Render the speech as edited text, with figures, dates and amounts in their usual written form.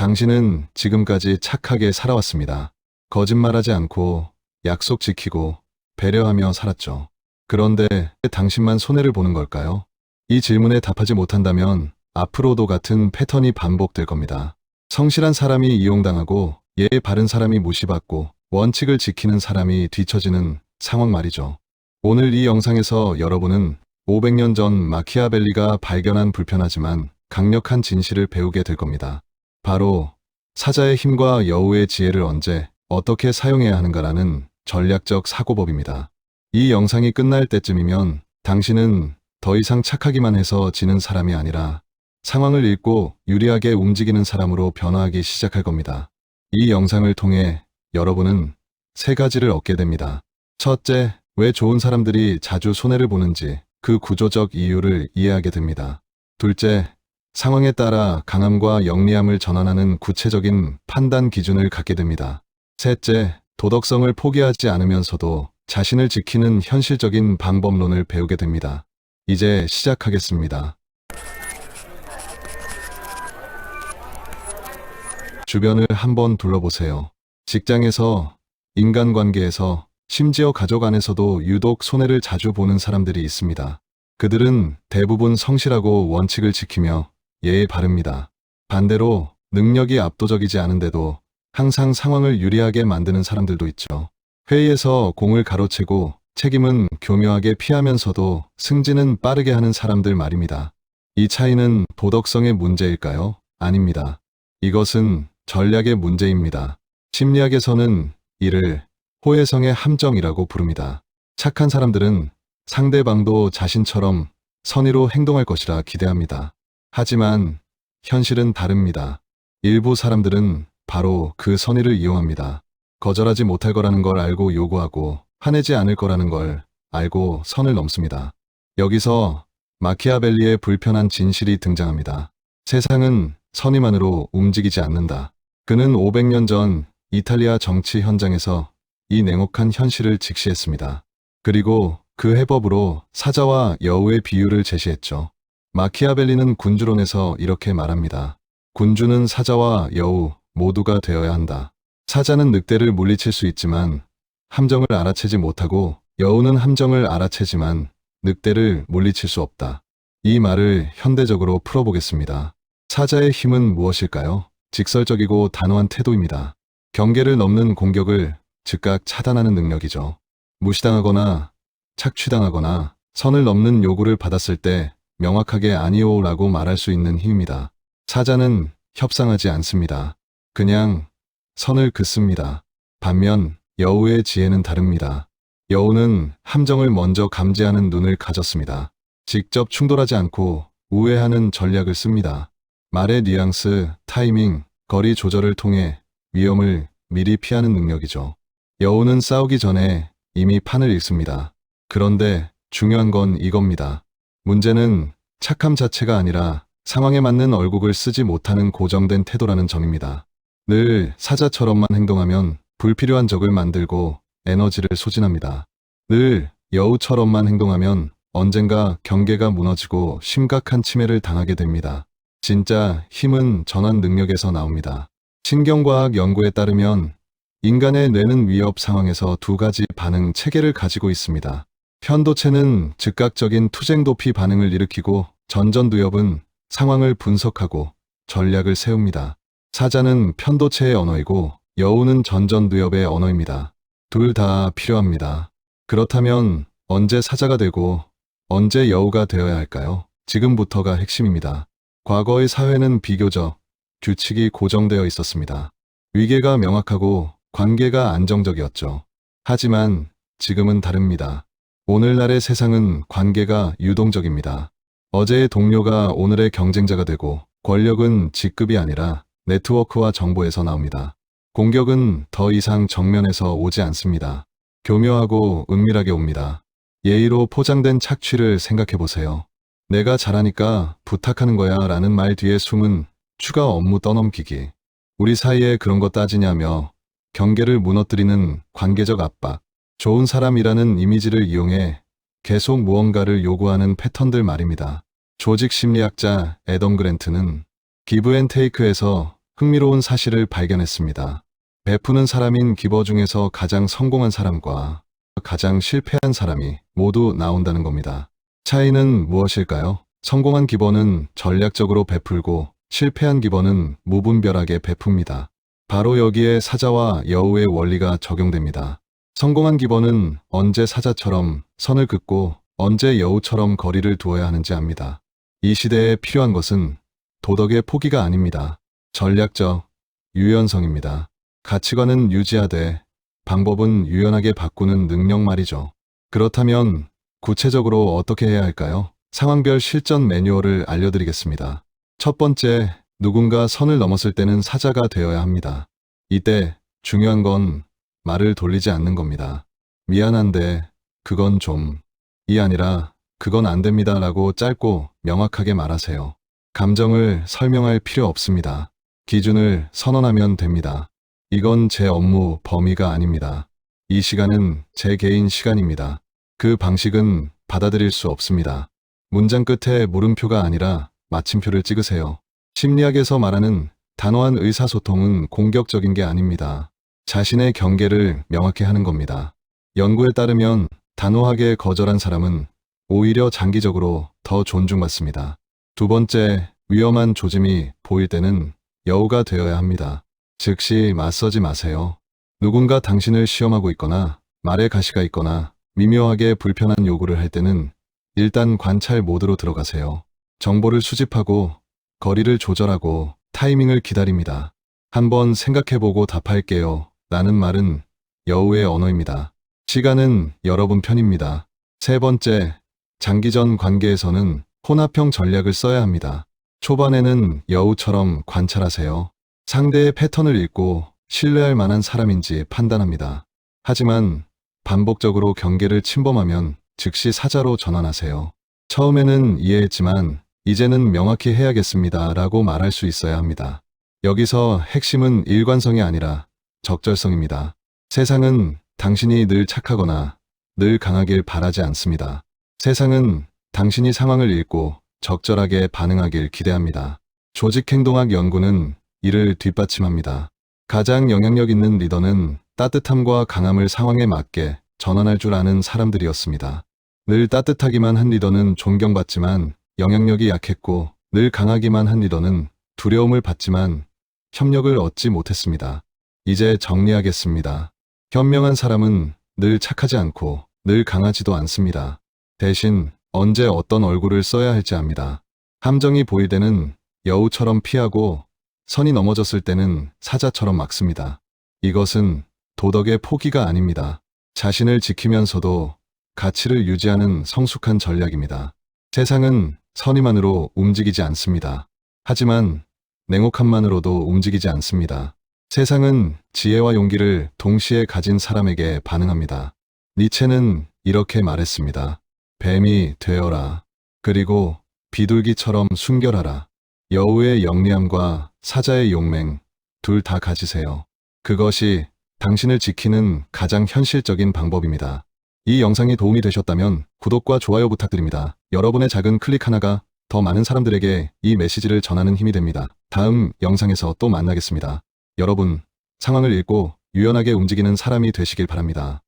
당신은 지금까지 착하게 살아왔습니다. 거짓말하지 않고 약속 지키고 배려하며 살았죠. 그런데 왜 당신만 손해를 보는 걸까요? 이 질문에 답하지 못한다면 앞으로도 같은 패턴이 반복될 겁니다. 성실한 사람이 이용당하고 예의 바른 사람이 무시받고 원칙을 지키는 사람이 뒤처지는 상황 말이죠. 오늘 이 영상에서 여러분은 500년 전 마키아벨리가 발견한 불편하지만 강력한 진실을 배우게 될 겁니다. 바로 사자의 힘과 여우의 지혜를 언제 어떻게 사용해야 하는가라는 전략적 사고법입니다. 이 영상이 끝날 때쯤이면 당신은 더 이상 착하기만 해서 지는 사람이 아니라 상황을 읽고 유리하게 움직이는 사람으로 변화하기 시작할 겁니다. 이 영상을 통해 여러분은 세 가지를 얻게 됩니다. 첫째, 왜 좋은 사람들이 자주 손해를 보는지 그 구조적 이유를 이해하게 됩니다. 둘째, 상황에 따라 강함과 영리함을 전환하는 구체적인 판단 기준을 갖게 됩니다. 셋째, 도덕성을 포기하지 않으면서도 자신을 지키는 현실적인 방법론을 배우게 됩니다. 이제 시작하겠습니다. 주변을 한번 둘러보세요. 직장에서, 인간관계에서, 심지어 가족 안에서도 유독 손해를 자주 보는 사람들이 있습니다. 그들은 대부분 성실하고 원칙을 지키며 예의 바릅니다. 반대로 능력이 압도적이지 않은데도 항상 상황을 유리하게 만드는 사람들도 있죠. 회의에서 공을 가로채고 책임은 교묘하게 피하면서도 승진은 빠르게 하는 사람들 말입니다. 이 차이는 도덕성의 문제일까요? 아닙니다. 이것은 전략의 문제입니다. 심리학에서는 이를 호혜성의 함정이라고 부릅니다. 착한 사람들은 상대방도 자신처럼 선의로 행동할 것이라 기대합니다. 하지만 현실은 다릅니다. 일부 사람들은 바로 그 선의를 이용합니다. 거절하지 못할 거라는 걸 알고 요구하고 화내지 않을 거라는 걸 알고 선을 넘습니다. 여기서 마키아벨리의 불편한 진실이 등장합니다. 세상은 선의만으로 움직이지 않는다. 그는 500년 전 이탈리아 정치 현장에서 이 냉혹한 현실을 직시했습니다. 그리고 그 해법으로 사자와 여우의 비유를 제시했죠. 마키아벨리는 군주론에서 이렇게 말합니다. 군주는 사자와 여우 모두가 되어야 한다. 사자는 늑대를 물리칠 수 있지만 함정을 알아채지 못하고 여우는 함정을 알아채지만 늑대를 물리칠 수 없다. 이 말을 현대적으로 풀어보겠습니다. 사자의 힘은 무엇일까요? 직설적이고 단호한 태도입니다. 경계를 넘는 공격을 즉각 차단하는 능력이죠. 무시당하거나 착취당하거나 선을 넘는 요구를 받았을 때 명확하게 아니오라고 말할 수 있는 힘입니다. 사자는 협상하지 않습니다. 그냥 선을 긋습니다. 반면 여우의 지혜는 다릅니다. 여우는 함정을 먼저 감지하는 눈을 가졌습니다. 직접 충돌하지 않고 우회하는 전략을 씁니다. 말의 뉘앙스, 타이밍, 거리 조절을 통해 위험을 미리 피하는 능력이죠. 여우는 싸우기 전에 이미 판을 읽습니다. 그런데 중요한 건 이겁니다. 문제는 착함 자체가 아니라 상황에 맞는 얼국을 쓰지 못하는 고정된 태도라는 점입니다. 늘 사자처럼만 행동하면 불필요한 적을 만들고 에너지를 소진합니다. 늘 여우처럼만 행동하면 언젠가 경계가 무너지고 심각한 침해를 당하게 됩니다. 진짜 힘은 전환 능력에서 나옵니다. 신경과학 연구에 따르면 인간의 뇌는 위협 상황에서 두 가지 반응 체계를 가지고 있습니다. 편도체는 즉각적인 투쟁 도피 반응을 일으키고 전전두엽은 상황을 분석하고 전략을 세웁니다. 사자는 편도체의 언어이고 여우는 전전두엽의 언어입니다. 둘 다 필요합니다. 그렇다면 언제 사자가 되고 언제 여우가 되어야 할까요? 지금부터가 핵심입니다. 과거의 사회는 비교적 규칙이 고정되어 있었습니다. 위계가 명확하고 관계가 안정적이었죠. 하지만 지금은 다릅니다. 오늘날의 세상은 관계가 유동적입니다. 어제의 동료가 오늘의 경쟁자가 되고 권력은 직급이 아니라 네트워크와 정보에서 나옵니다. 공격은 더 이상 정면에서 오지 않습니다. 교묘하고 은밀하게 옵니다. 예의로 포장된 착취를 생각해보세요. 내가 잘하니까 부탁하는 거야 라는 말 뒤에 숨은 추가 업무 떠넘기기. 우리 사이에 그런 거 따지냐며 경계를 무너뜨리는 관계적 압박. 좋은 사람이라는 이미지를 이용해 계속 무언가를 요구하는 패턴들 말입니다. 조직 심리학자 애덤 그랜트는 기브 앤 테이크에서 흥미로운 사실을 발견했습니다. 베푸는 사람인 기버 중에서 가장 성공한 사람과 가장 실패한 사람이 모두 나온다는 겁니다. 차이는 무엇일까요? 성공한 기버는 전략적으로 베풀고 실패한 기버는 무분별하게 베풉니다. 바로 여기에 사자와 여우의 원리가 적용됩니다. 성공한 기버는 언제 사자처럼 선을 긋고 언제 여우처럼 거리를 두어야 하는지 압니다. 이 시대에 필요한 것은 도덕의 포기가 아닙니다. 전략적 유연성입니다. 가치관은 유지하되 방법은 유연하게 바꾸는 능력 말이죠. 그렇다면 구체적으로 어떻게 해야 할까요? 상황별 실전 매뉴얼을 알려드리겠습니다. 첫 번째, 누군가 선을 넘었을 때는 사자가 되어야 합니다. 이때 중요한 건 말을 돌리지 않는 겁니다. 미안한데 그건 좀 이 아니라 그건 안 됩니다 라고 짧고 명확하게 말하세요. 감정을 설명할 필요 없습니다. 기준을 선언하면 됩니다. 이건 제 업무 범위가 아닙니다. 이 시간은 제 개인 시간입니다. 그 방식은 받아들일 수 없습니다. 문장 끝에 물음표가 아니라 마침표를 찍으세요. 심리학에서 말하는 단호한 의사소통은 공격적인 게 아닙니다. 자신의 경계를 명확히 하는 겁니다. 연구에 따르면 단호하게 거절한 사람은 오히려 장기적으로 더 존중받습니다. 두 번째, 위험한 조짐이 보일 때는 여우가 되어야 합니다. 즉시 맞서지 마세요. 누군가 당신을 시험하고 있거나 말에 가시가 있거나 미묘하게 불편한 요구를 할 때는 일단 관찰 모드로 들어가세요. 정보를 수집하고 거리를 조절하고 타이밍을 기다립니다. 한번 생각해보고 답할게요. 라는 말은 여우의 언어입니다. 시간은 여러분 편입니다. 세 번째, 장기전 관계에서는 혼합형 전략을 써야 합니다. 초반에는 여우처럼 관찰하세요. 상대의 패턴을 읽고 신뢰할 만한 사람인지 판단합니다. 하지만 반복적으로 경계를 침범하면 즉시 사자로 전환하세요. 처음에는 이해했지만 이제는 명확히 해야겠습니다 라고 말할 수 있어야 합니다. 여기서 핵심은 일관성이 아니라 적절성입니다. 세상은 당신이 늘 착하거나 늘 강하길 바라지 않습니다. 세상은 당신이 상황을 읽고 적절하게 반응하길 기대합니다. 조직행동학 연구는 이를 뒷받침합니다. 가장 영향력 있는 리더는 따뜻함과 강함을 상황에 맞게 전환할 줄 아는 사람들이었습니다. 늘 따뜻하기만 한 리더는 존경받지만 영향력이 약했고, 늘 강하기만 한 리더는 두려움을 받지만 협력을 얻지 못했습니다. 이제 정리하겠습니다. 현명한 사람은 늘 착하지 않고 늘 강하지도 않습니다. 대신 언제 어떤 얼굴을 써야 할지 압니다. 함정이 보일 때는 여우처럼 피하고 선이 넘어졌을 때는 사자처럼 막습니다. 이것은 도덕의 포기가 아닙니다. 자신을 지키면서도 가치를 유지하는 성숙한 전략입니다. 세상은 선의만으로 움직이지 않습니다. 하지만 냉혹함만으로도 움직이지 않습니다. 세상은 지혜와 용기를 동시에 가진 사람에게 반응합니다. 니체는 이렇게 말했습니다. 뱀이 되어라. 그리고 비둘기처럼 순결하라. 여우의 영리함과 사자의 용맹, 둘 다 가지세요. 그것이 당신을 지키는 가장 현실적인 방법입니다. 이 영상이 도움이 되셨다면 구독과 좋아요 부탁드립니다. 여러분의 작은 클릭 하나가 더 많은 사람들에게 이 메시지를 전하는 힘이 됩니다. 다음 영상에서 또 만나겠습니다. 여러분, 상황을 읽고 유연하게 움직이는 사람이 되시길 바랍니다.